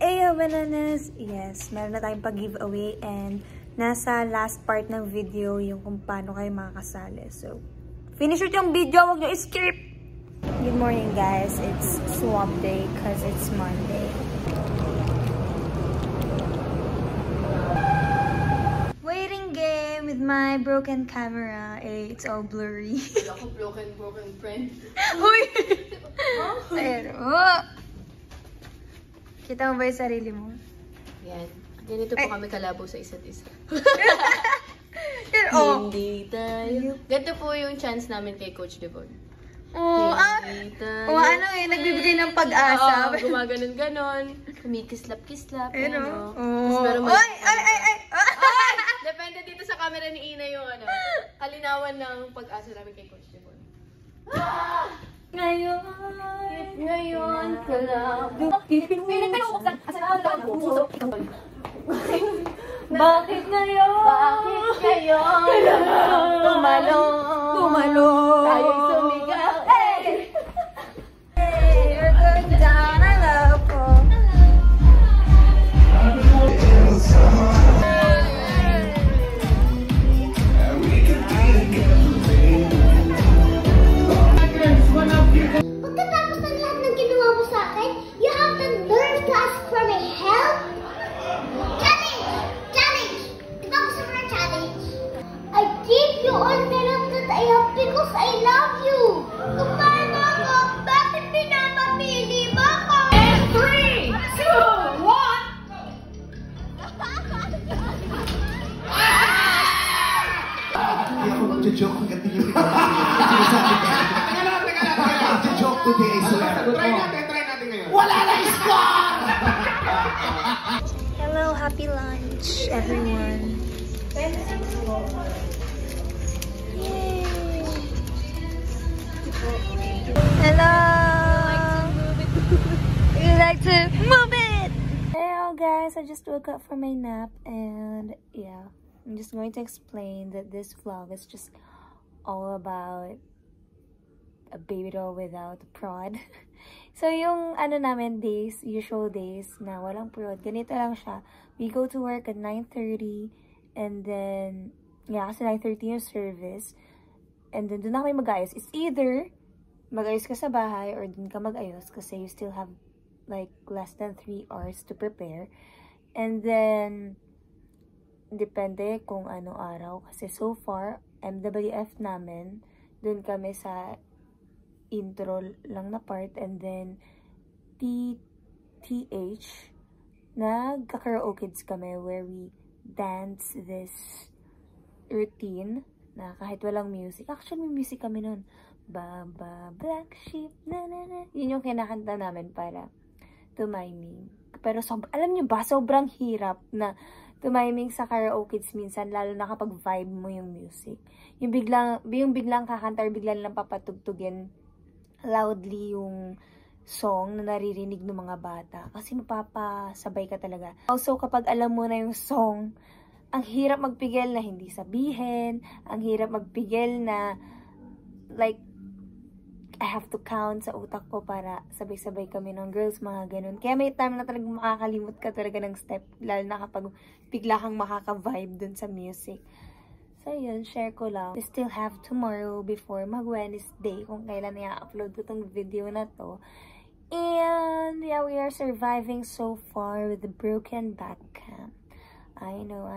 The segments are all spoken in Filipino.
Ayo bananas! Yes, meron na tayong pag-giveaway and nasa last part ng video yung kung paano kayo makakasali. So, finish it yung video, huwag nyo i-skip! Good morning guys, it's swap day because it's Monday. Waiting game with my broken camera. It's all blurry. Wala ko broken friend. Uy! Ayan, kita mo ba yung sarili mo? Yan. Ganito po kami kalabo sa isa't isa. Hindi tayo. Ganito po yung chance namin kay Coach Devon. Hindi tayo. Ano eh, nagbibigay ng pag-asa. Gumaganon-ganon. Kumikislap-kislap. Ano? Ay! Depende dito sa camera ni Ina yung kalinawan ng pag-asa namin kay Coach Devon. Ngayon ka lang. Bakit ngayon? Tumalong. Tayo'y sumigaw. Hey, you're going down. I love you. Pagkatapos ng lahat ng ginawa mo sa akin, you have the nerve to ask for my help? Challenge! Diba gusto mo ng challenge? I gave you all the love that I have because I love you! Kumpara ako, bakit pinapapili mo ako? 3, 2, 1! Hindi ako magjo-joke hanggang hindi yung sinasabi ka. Magjo-joke today, sir. Try natin ngayon. Wala na score! Hello, happy lunch, everyone. Yay! Hello! You like to move it? Hello guys, I just woke up from my nap and yeah, I'm just going to explain that this vlog is just all about a baby doll without a prod. So, yung namin days, usual days na walang prod, ganito lang siya. We go to work at 9:30 and then, yeah, kasi 9:30 yung service. And then, doon na kami mag-ayos. It's either mag-ayos ka sa bahay or doon ka mag-ayos kasi you still have like less than 3 hours to prepare. And then, depende kung anong araw. Kasi so far, MWF namin, doon kami sa intro lang na part, and then TTH nagka-karaoke kami where we dance this routine na kahit walang music. Actually may music kami nun. Baba black sheep na na na. Yun yung kinakanta namin para tumiming. Pero alam nyo ba, sobrang hirap na tumiming sa karaoke minsan, lalo na kapag vibe mo yung music. Yung biglang kakanta or biglang lang papatugtugin loudly yung song na naririnig ng mga bata. Kasi mapapasabay ka talaga. Also, kapag alam mo na yung song, ang hirap magpigil na hindi sabihin. Ang hirap magpigil na, like, I have to count sa utak ko para sabay-sabay kami ng girls, mga ganun. Kaya may time na talagang makakalimot ka talaga ng step, lalo na kapag bigla kang makaka-vibe dun sa music. So, yun, share ko lang. We still have tomorrow before mag-Wednesday kung kailan i-upload ko tong video na to. And, yeah, we are surviving so far with the broken back cam. I know.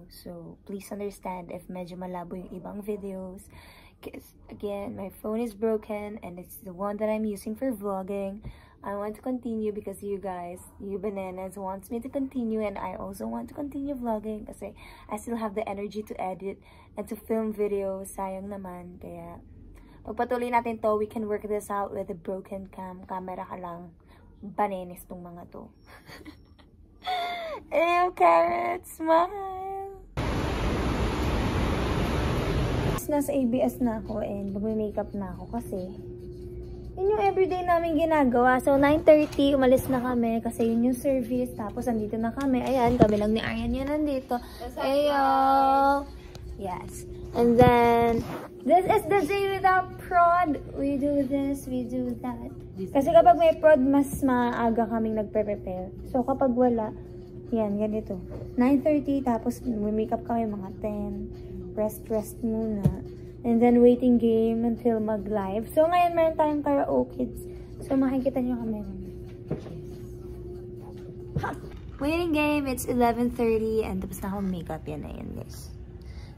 So, please understand if medyo malabo yung ibang videos. Because, again, my phone is broken and it's the one that I'm using for vlogging. I want to continue because you guys, you bananas, wants me to continue, and I also want to continue vlogging kasi I still have the energy to edit and to film videos. Sayang naman. Kaya, pagpatuloy natin to, we can work this out with a broken camera ka lang. Bananas tong mga to. Ew, carrot, smile! Nasa ABS na ako and mag-makeup na ako kasi yun yung everyday namin ginagawa. So, 9:30, umalis na kami kasi yun yung service. Tapos, andito na kami. Ayan, kami lang ni Aryan yan nandito. Ayo! Yes. And then, this is the day without prod. We do this, we do that. Kasi kapag may prod, mas maaga kaming nagpe-prepare. So kapag wala, yan, ganito. 9:30, tapos makeup kami mga 10. Rest muna. And then waiting game until mag-live. So ngayon meron tayong karaoke. So makikita nyo kami. Waiting game, it's 11:30 and tapos na akong makeup. Yan na yan, guys.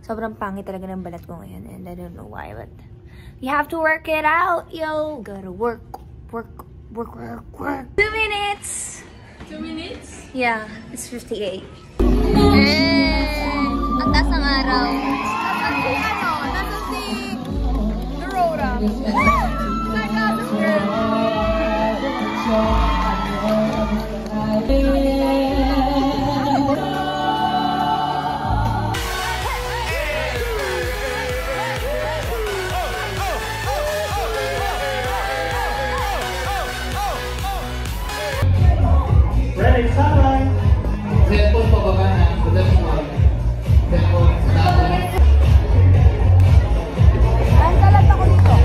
Sobrang pangit talaga ng balat ko ngayon and I don't know why, but you have to work it out, yo. Gotta work. 2 minutes. 2 minutes? Yeah, it's 58. And ang taas ng araw. Nasa si Dorota. Ready, sunrise! Cellphone pababa na. That's why. Cellphone na. Ang kalat ako dito.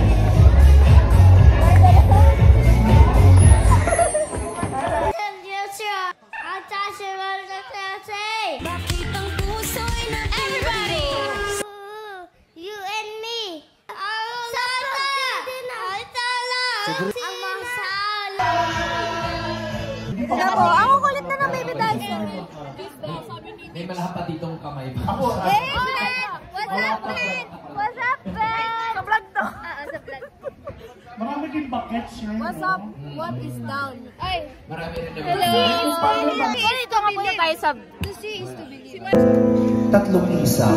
Everybody! You and me! Ako kulit na ng baby dancer. May malapat ditong kamay. Hey, what's up, friend? What's up, friend? Sa vlog to. Sa vlog. Marami din buckets, right? What's up? What is down? Ay! Marami rin na. Dito nga muna tayo sa... To see is to believe. 3 isaw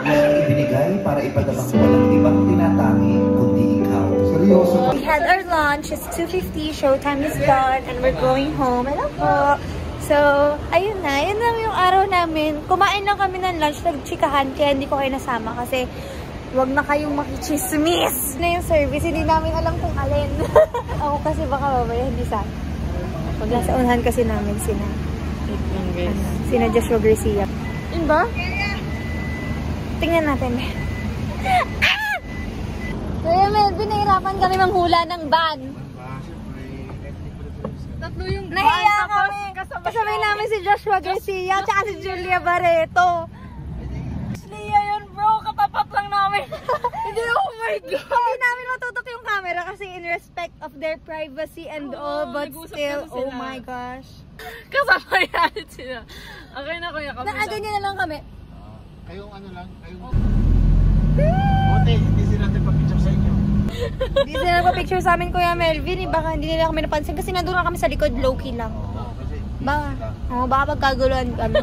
na ibinigay para ipadamang walang ibang tinatangi kundi ikaw. Seryoso ka? We had our lunch. It's 2:50. Showtime is done and we're going home. Hello po. So, ayun na. Yun lang yung araw namin. Kumain lang kami ng lunch. Nagchikahan kaya hindi ko kayo nasama kasi wag na kayong makichismis na yung service. Hindi namin alam kung alin. Ako kasi baka babaya hindi sa akin. Pag nasa unahan kasi namin sina Joshua Garcia. Yun ba? Tingnan natin. Ah! Kaya Melvin, nahirapan kami manghula ng ban. Tatlo yung Nahiya kami. Kasabay namin si Joshua Garcia at si Julia Barreto. Julia yun bro, katapat lang namin. Hindi, oh my God. Hindi namin matutok yung camera kasi in respect of their privacy and all, but still, oh my gosh. kasama yan sila. Okay na kuya kami. Nakaganyan na lang kami. Kayong ano lang, kayong... Buti, hindi sila natin pa-picture sa inyo. Hindi sila nagpa-picture sa amin, Kuya Melvin. Baka hindi nila kami napansin kasi nandun na kami sa likod, low-key lang. Baka pagkaguluhan kami.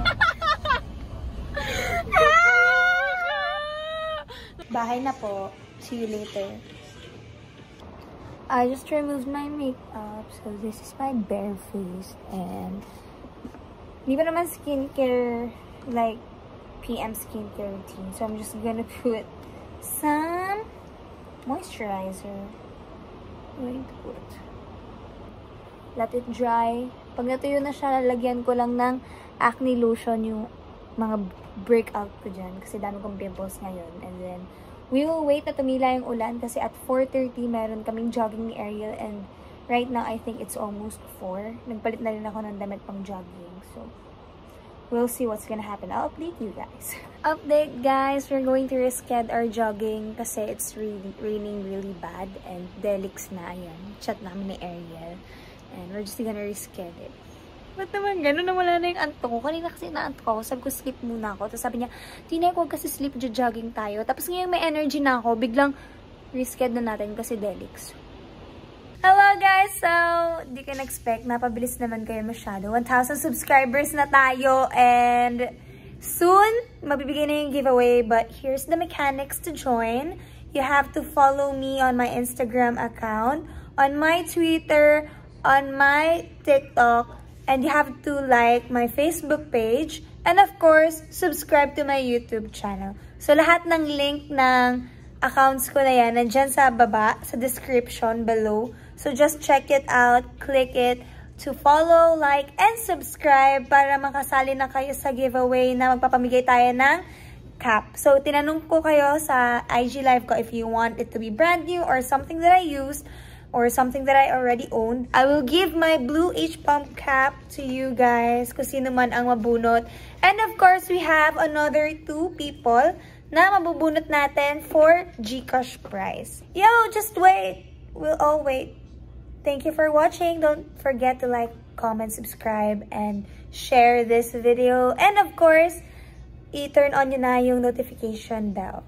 Bahay na po. See you later. I just removed my makeup. So this is my bare face. And hindi pa naman skincare, like PM skincare routine. So I'm just gonna put some moisturizer. I'm going to put. Let it dry. Pag natuyo na siya, lalagyan ko lang ng acne lotion yung mga breakout ko dyan. Kasi dami kong pimples ngayon. And then, we will wait na tumila yung ulan kasi at 4:30 meron kaming jogging ni Ariel and right now I think it's almost 4. Nagpalit na rin ako ng damit pang jogging. So, we'll see what's gonna happen. I'll update you guys. Update guys, we're going to reschedule our jogging kasi it's really raining really bad and delix na ayan. Chat namin ni Ariel and we're just gonna reschedule it. Ba't naman gano'n na wala na yung antok ko? Kanina kasi naantok ako. Sabi ko, sleep muna ako. Tapos sabi niya, Tina, huwag kasi sleep, jogging tayo. Tapos ngayon may energy na ako. Biglang reschedule na natin kasi delix. Hello guys! So, di ka na-expect. Napabilis naman kayo masyado. 1,000 subscribers na tayo. And soon, mabibigay na yung giveaway. But here's the mechanics to join. You have to follow me on my Instagram account, on my Twitter, on my TikTok, and you have to like my Facebook page, and of course, subscribe to my YouTube channel. So, lahat ng link ng accounts ko na yan, nandyan sa baba, sa description below. So, just check it out, click it to follow, like, and subscribe para makasali na kayo sa giveaway na magpapamigay tayo ng cap. So, tinanong ko kayo sa IG live ko if you want it to be brand new or something that I used or something that I already owned. I will give my blue H-Pump cap to you guys kung sino man ang mabunot. And of course, we have another 2 people na mabubunot natin for GCash prize. Yo, just wait. We'll all wait. Thank you for watching. Don't forget to like, comment, subscribe, and share this video. And of course, i-turn on nyo na yung notification bell.